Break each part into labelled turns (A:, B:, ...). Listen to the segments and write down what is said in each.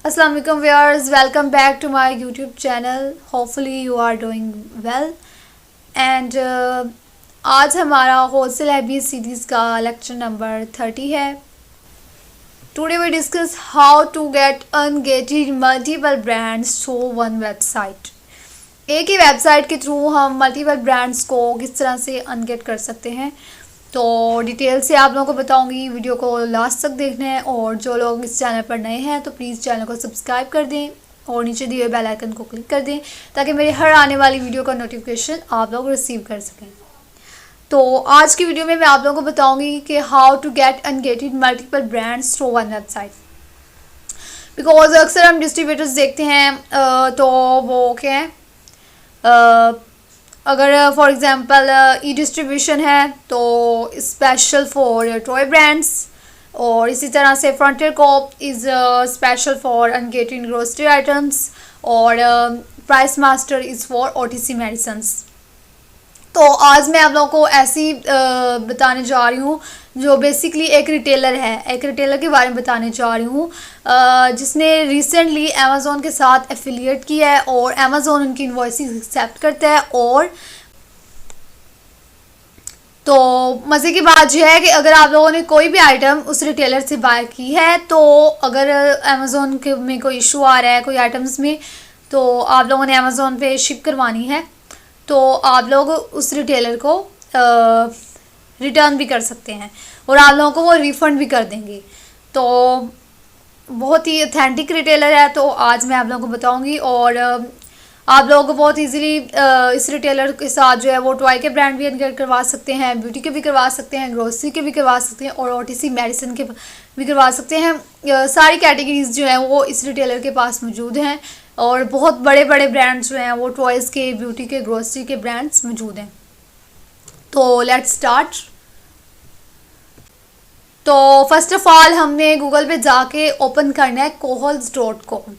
A: अस्सलाम वालेकुम viewers, welcome back to my YouTube channel. Hopefully you are doing well and आज हमारा wholesale habit series का lecture number 30 है। Today we discuss how to get ungated multiple brands through one website. एक ही website के through हम multiple brands को किस तरह से अनगेट कर सकते हैं, तो डिटेल से आप लोगों को बताऊंगी। वीडियो को लास्ट तक देखना है और जो लोग इस चैनल पर नए हैं तो प्लीज़ चैनल को सब्सक्राइब कर दें और नीचे दिए हुए बेल आइकन को क्लिक कर दें ताकि मेरे हर आने वाली वीडियो का नोटिफिकेशन आप लोग रिसीव कर सकें। तो आज की वीडियो में मैं आप लोगों को बताऊंगी कि how to get ungated multiple brands through one website. Because अक्सर हम डिस्ट्रीब्यूटर्स देखते हैं तो वो क्या है, अगर फॉर एग्ज़ाम्पल ई डिस्ट्रीब्यूशन है तो स्पेशल फॉर टॉय ब्रांड्स, और इसी तरह से Frontier Co-op is special for ungated grocery items, और Price Master is for OTC medicines. तो आज मैं आप लोगों को ऐसी बताने जा रही हूँ जो बेसिकली एक रिटेलर है, एक रिटेलर के बारे में बताने जा रही हूँ जिसने रिसेंटली अमेज़ोन के साथ एफिलिएट किया है और अमेज़ोन उनकी इनवॉइसेस एक्सेप्ट करता है। और तो मज़े की बात यह है कि अगर आप लोगों ने कोई भी आइटम उस रिटेलर से बाय की है, तो अगर अमेज़ोन के में कोई इशू आ रहा है कोई आइटम्स में, तो आप लोगों ने अमेज़ोन पे शिप करवानी है तो आप लोग उस रिटेलर को रिटर्न भी कर सकते हैं और आप लोगों को वो रिफ़ंड भी कर देंगे। तो बहुत ही ऑथेंटिक रिटेलर है, तो आज मैं आप लोगों को बताऊंगी। और आप लोग बहुत इजीली इस रिटेलर के साथ जो है वो टॉय के ब्रांड भी अनगेट करवा सकते हैं, ब्यूटी के भी करवा सकते हैं, ग्रोसरी के भी करवा सकते हैं और ओटीसी मेडिसिन के भी करवा सकते हैं। सारी कैटेगरीज जो हैं वो इस रिटेलर के पास मौजूद हैं और बहुत बड़े बड़े ब्रांड्स जो हैं वो टॉयज़ के, ब्यूटी के, ग्रोसरी के ब्रांड्स मौजूद हैं। तो लेट्स स्टार्ट। तो फर्स्ट ऑफ ऑल हमने गूगल पे जाके ओपन करना है कोल्स.com।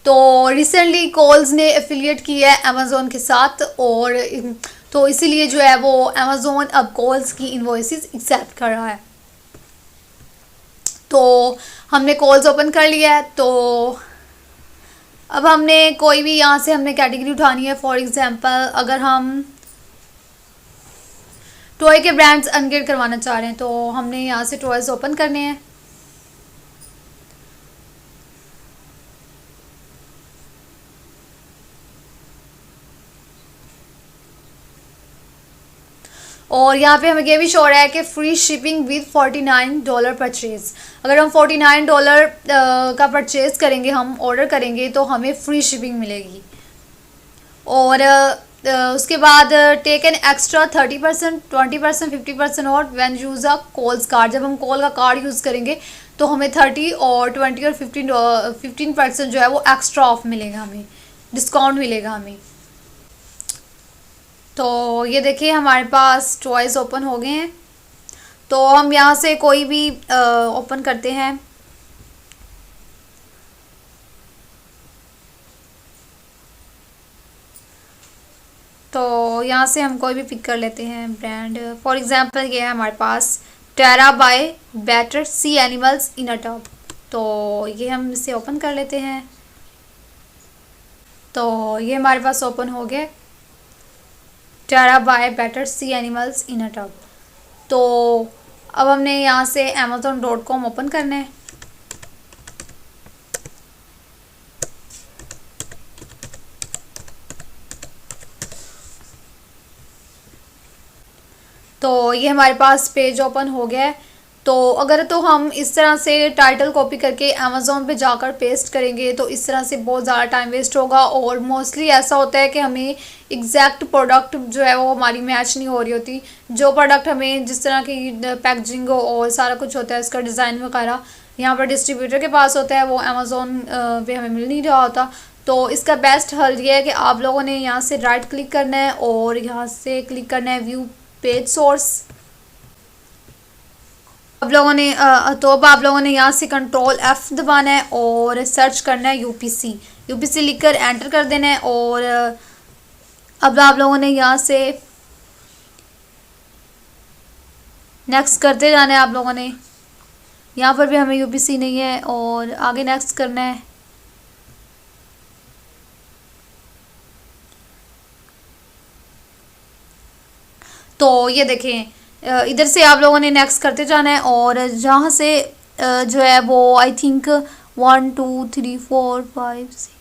A: तो रिसेंटली कोल्स ने एफिलिएट किया है अमेज़ोन के साथ, और तो इसीलिए जो है वो अमेज़ोन अब कोल्स की इनवॉइसेस एक्सेप्ट कर रहा है। तो हमने कोल्स ओपन कर लिया है। तो अब हमने कोई भी यहाँ से हमने कैटेगरी उठानी है। फॉर एग्ज़ाम्पल अगर हम टॉय के ब्रांड्स अनगेट करवाना चाह रहे हैं तो हमने यहाँ से टॉयज़ ओपन करने हैं। और यहाँ पे हमें ये भी शो हो रहा है कि फ्री शिपिंग विद $49 परचेज। अगर हम $49 का परचेज करेंगे, हम ऑर्डर करेंगे तो हमें फ्री शिपिंग मिलेगी। और उसके बाद टेक एन एक्स्ट्रा 30%, 20%, 50% और when use a calls card. जब हम कॉल का कार्ड यूज़ करेंगे तो हमें 30 और 20 और 15% जो है वो एक्स्ट्रा ऑफ मिलेगा, हमें डिस्काउंट मिलेगा हमें। तो ये देखिए हमारे पास टॉयज़ ओपन हो गए हैं। तो हम यहाँ से कोई भी ओपन करते हैं। तो यहाँ से हम कोई भी पिक कर लेते हैं ब्रांड। फॉर एग्जांपल ये है हमारे पास Terra by Battat sea animals in a tub. तो ये हम इसे ओपन कर लेते हैं। तो ये हमारे पास ओपन हो गया, Terra by Battat sea animals in a tub. तो अब हमने यहाँ से amazon.com ओपन करना है। तो ये हमारे पास पेज ओपन हो गया है। तो अगर तो हम इस तरह से टाइटल कॉपी करके अमेज़ोन पे जाकर पेस्ट करेंगे तो इस तरह से बहुत ज़्यादा टाइम वेस्ट होगा, और मोस्टली ऐसा होता है कि हमें एग्जैक्ट प्रोडक्ट जो है वो हमारी मैच नहीं हो रही होती। जो प्रोडक्ट हमें जिस तरह की पैकेजिंग और सारा कुछ होता है, उसका डिज़ाइन वगैरह यहाँ पर डिस्ट्रीब्यूटर के पास होता है, वो अमेज़ोन पे हमें मिल नहीं रहा होता। तो इसका बेस्ट हल ये है कि आप लोगों ने यहाँ से राइट क्लिक करना है और यहाँ से क्लिक करना है व्यू पेज सोर्स। आप लोगों ने आप लोगों ने यहाँ से कंट्रोल F दबाना है और सर्च करना है यूपीसी लिखकर एंटर कर देना है। और अब आप लोगों ने यहाँ से नेक्स्ट करते जाना है। आप लोगों ने यहाँ पर भी हमें यूपीसी नहीं है और आगे नेक्स्ट करना है। तो ये देखें इधर से आप लोगों ने नेक्स्ट करते जाना है और जहाँ से जो है वो आई थिंक 1 2 3 4 5 6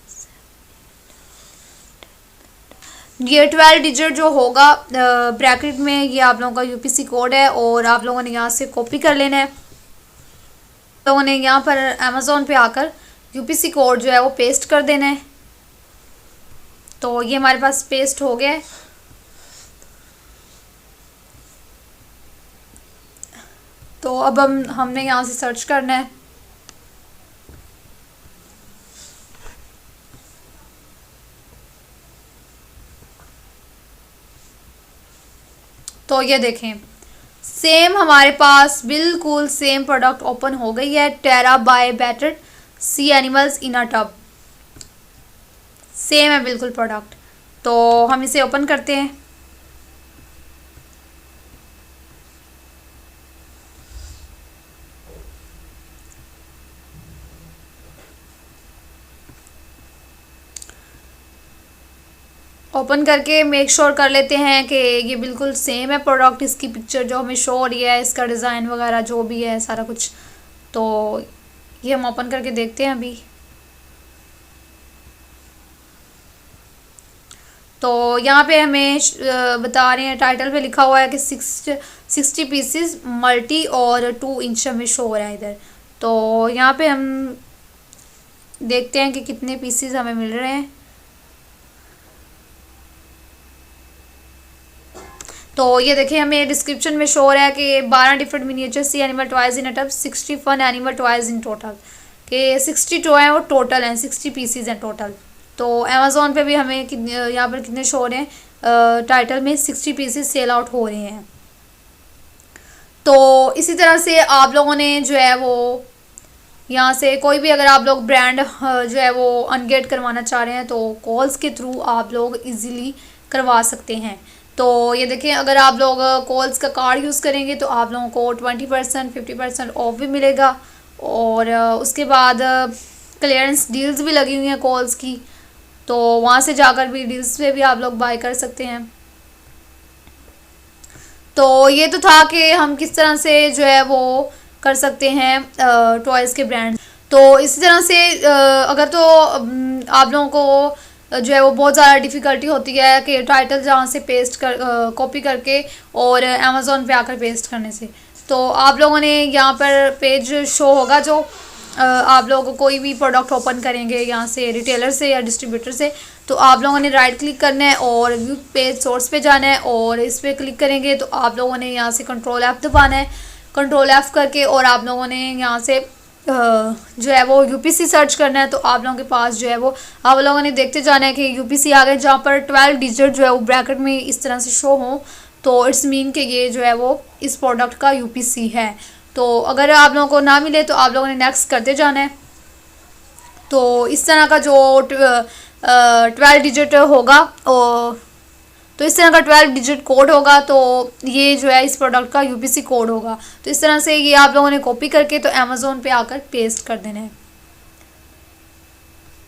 A: ये 12 डिजिट जो होगा ब्रैकेट में, ये आप लोगों का यूपीसी कोड है और आप लोगों ने यहाँ से कॉपी कर लेना है। लोगों ने यहाँ पर अमेज़ोन पे आकर यूपीसी कोड जो है वो पेस्ट कर देना है। तो ये हमारे पास पेस्ट हो गया है। तो अब हमने यहाँ से सर्च करना है। तो ये देखें सेम हमारे पास बिल्कुल सेम प्रोडक्ट ओपन हो गई है। Terra by Battat sea animals in a tub, same है बिल्कुल प्रोडक्ट। तो हम इसे ओपन करते हैं। ओपन करके मेक श्योर कर लेते हैं कि ये बिल्कुल सेम है प्रोडक्ट, इसकी पिक्चर जो हमें शो हो रही है, इसका डिज़ाइन वगैरह जो भी है सारा कुछ। तो ये हम ओपन करके देखते हैं अभी। तो यहाँ पे हमें बता रहे हैं, टाइटल पे लिखा हुआ है कि 60 पीसीस मल्टी और 2 इंच हमें शो हो रहा है इधर। तो यहाँ पे हम देखते हैं कि कितने पीसीस हमें मिल रहे हैं। तो ये देखिए हमें डिस्क्रिप्शन में शो हो रहा है कि 12 different miniature sea animal toys in a tub, 60 fun animal toys in total, के 60 टॉय हैं वो टोटल हैं, 60 पीसीज हैं टोटल। तो अमेज़ोन पे भी हमें यहाँ पर कितने शो हो रहे हैं, टाइटल में 60 पीसीज सेल आउट हो रहे हैं। तो इसी तरह से आप लोगों ने जो है वो यहाँ से कोई भी अगर आप लोग ब्रांड जो है वो अनगेट करवाना चाह रहे हैं तो कॉल्स के थ्रू आप लोग इजीली करवा सकते हैं। तो ये देखिए अगर आप लोग कॉल्स का कार्ड यूज़ करेंगे तो आप लोगों को 20% 50% ऑफ भी मिलेगा। और उसके बाद क्लियरेंस डील्स भी लगी हुई हैं कॉल्स की, तो वहाँ से जाकर भी डील्स पे भी आप लोग बाय कर सकते हैं। तो ये तो था कि हम किस तरह से जो है वो कर सकते हैं टॉयज़ के ब्रांड। तो इसी तरह से अगर तो आप लोगों को जो है वो बहुत ज़्यादा डिफ़िकल्टी होती है कि टाइटल जहाँ से पेस्ट कर कॉपी करके और अमेज़ोन पे आकर पेस्ट करने से, तो आप लोगों ने यहाँ पर पेज शो होगा जो आप लोग कोई भी प्रोडक्ट ओपन करेंगे यहाँ से रिटेलर से या डिस्ट्रीब्यूटर से, तो आप लोगों ने राइट क्लिक करना है और व्यू पेज सोर्स पे जाना है और इस पर क्लिक करेंगे तो आप लोगों ने यहाँ से कंट्रोल F दबाना है। कंट्रोल F करके और आप लोगों ने यहाँ से जो है वो यूपीसी सर्च करना है। तो आप लोगों के पास जो है वो आप लोगों ने देखते जाना है कि यूपीसी आ गए, जहाँ पर 12 डिजिट जो है वो ब्रैकेट में इस तरह से शो हो, तो इट्स मीन कि ये जो है वो इस प्रोडक्ट का यूपीसी है। तो अगर आप लोगों को ना मिले तो आप लोगों ने नेक्स्ट करते जाना है। तो इस तरह का जो 12 डिजिट होगा और तो इस तरह का 12 डिजिट कोड होगा, तो ये जो है इस प्रोडक्ट का यूपीसी कोड होगा। तो इस तरह से ये आप लोगों ने कॉपी करके तो अमेज़ोन पे आकर पेस्ट कर देना है।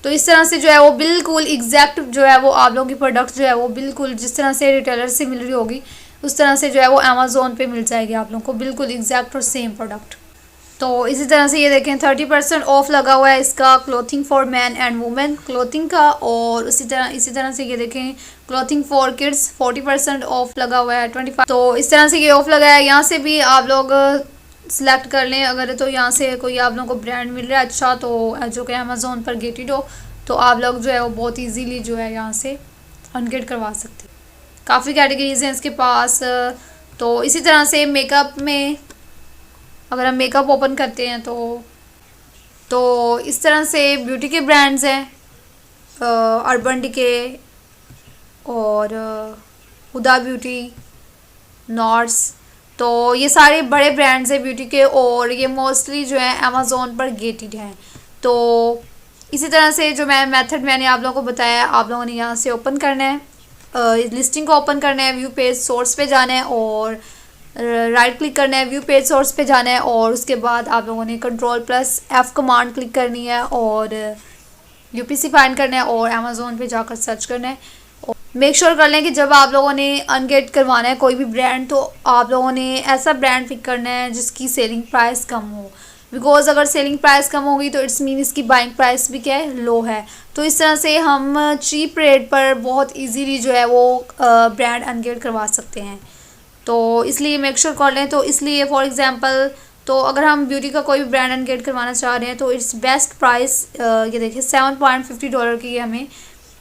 A: तो इस तरह से जो है वो बिल्कुल एग्जैक्ट जो है वो आप लोगों की प्रोडक्ट जो है वो बिल्कुल जिस तरह से रिटेलर से मिल रही होगी उस तरह से जो है वो अमेज़ोन पे मिल जाएगी आप लोगों को, बिल्कुल एग्जैक्ट और सेम प्रोडक्ट। तो इसी तरह से ये देखें 30% ऑफ लगा हुआ है इसका clothing for man and women clothing का। और इसी तरह से ये देखें क्लोथिंग फॉर किड्स 40% ऑफ लगा हुआ है 25। तो इस तरह से ये ऑफ लगा है। यहाँ से भी आप लोग सिलेक्ट कर लें अगर तो यहाँ से कोई आप लोगों को ब्रांड मिल रहा है अच्छा, तो जो कि अमेज़ोन पर गेटेड हो, तो आप लोग जो है वो बहुत ईजीली जो है यहाँ से अनगेट करवा सकते हैं। काफ़ी कैटेगरीज हैं इसके पास। तो इसी तरह से मेकअप में अगर हम मेकअप ओपन करते हैं तो इस तरह से ब्यूटी के ब्रांड्स हैं अर्बन डिके और हुदा ब्यूटी, नॉर्स, तो ये सारे बड़े ब्रांड्स हैं ब्यूटी के और ये मोस्टली जो है अमेज़ोन पर गेटेड हैं। तो इसी तरह से जो मेथड मैंने आप लोगों को बताया आप लोगों ने यहाँ से ओपन करना है, लिस्टिंग को ओपन करना है, व्यू पेज सोर्स पे जाना है और राइट क्लिक करना है, व्यू पेज सोर्स पे जाना है और उसके बाद आप लोगों ने Ctrl+F कमांड क्लिक करनी है और यूपीसी फाइंड करना है और अमेज़ोन पे जाकर सर्च करना है। मेक श्योर कर लें कि जब आप लोगों ने अनगेट करवाना है कोई भी ब्रांड, तो आप लोगों ने ऐसा ब्रांड पिक करना है जिसकी सेलिंग प्राइस कम हो, बिकॉज अगर सेलिंग प्राइस कम होगी तो इट्स मीन इसकी बाइंग प्राइस भी क्या है, लो है। तो इस तरह से हम चीप रेट पर बहुत इजीली जो है वो ब्रांड अनगेट करवा सकते हैं। तो इसलिए मेक श्योर कर लें। तो इसलिए फॉर एग्जांपल, तो अगर हम ब्यूटी का कोई भी ब्रांड अनगेट करवाना चाह रहे हैं तो इट्स बेस्ट प्राइस ये देखिए $7.50 की हमें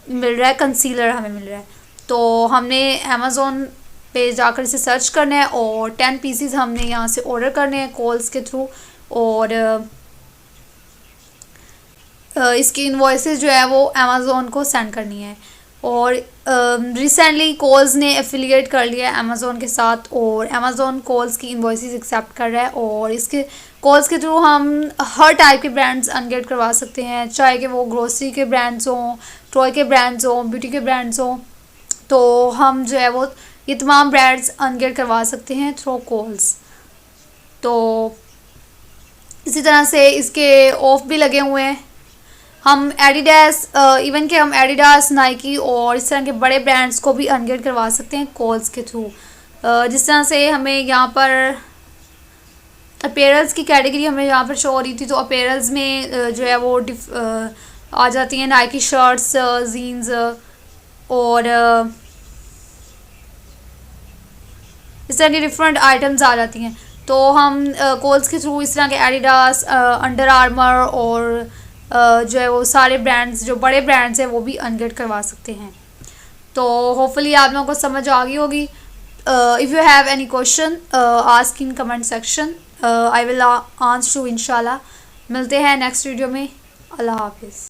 A: मिल रहा है, कंसीलर हमें मिल रहा है। तो हमने अमेज़ोन पे जाकर इसे सर्च करना है और 10 पीसीज हमने यहाँ से ऑर्डर करने हैं कॉल्स के थ्रू, और इसकी इनवॉइसेस जो है वो अमेज़ोन को सेंड करनी है। और रिसेंटली कॉल्स ने एफिलिएट कर लिया है अमेज़ोन के साथ, और अमेज़ोन कॉल्स की इनवॉइसेस एक्सेप्ट कर रहा है, और इसके कॉल्स के थ्रू हम हर टाइप के ब्रांड्स अनगेट करवा सकते हैं, चाहे कि वो ग्रोसरी के ब्रांड्स हों, टॉय के ब्रांड्स हों, ब्यूटी के ब्रांड्स हों। तो हम जो है वो ये तमाम ब्रांड्स अनगेट करवा सकते हैं थ्रू कॉल्स। तो इसी तरह से इसके ऑफ भी लगे हुए हैं। हम एडिडास, इवन कि हम एडिडास, नाइकी और इस तरह के बड़े ब्रांड्स को भी अनगेट करवा सकते हैं कॉल्स के थ्रू। जिस तरह से हमें यहाँ पर अपेयरल्स की कैटेगरी हमें यहाँ पर शो हो रही थी, तो अपेयरल्स में जो है वो आ जाती हैं नाइकी शर्ट्स, जीन्स और इस तरह की डिफरेंट आइटम्स आ जाती हैं। तो हम कॉल्स के थ्रू इस तरह के एडिडास, अंडर आर्मर और जो है वो सारे ब्रांड्स, जो बड़े ब्रांड्स हैं, वो भी अनगेट करवा सकते हैं। तो होपफुली आप लोगों को समझ आ गई होगी। If you have any question ask in comment section, I will answer to इंशाल्लाह। मिलते हैं नेक्स्ट वीडियो में। अल्लाह हाफिज़।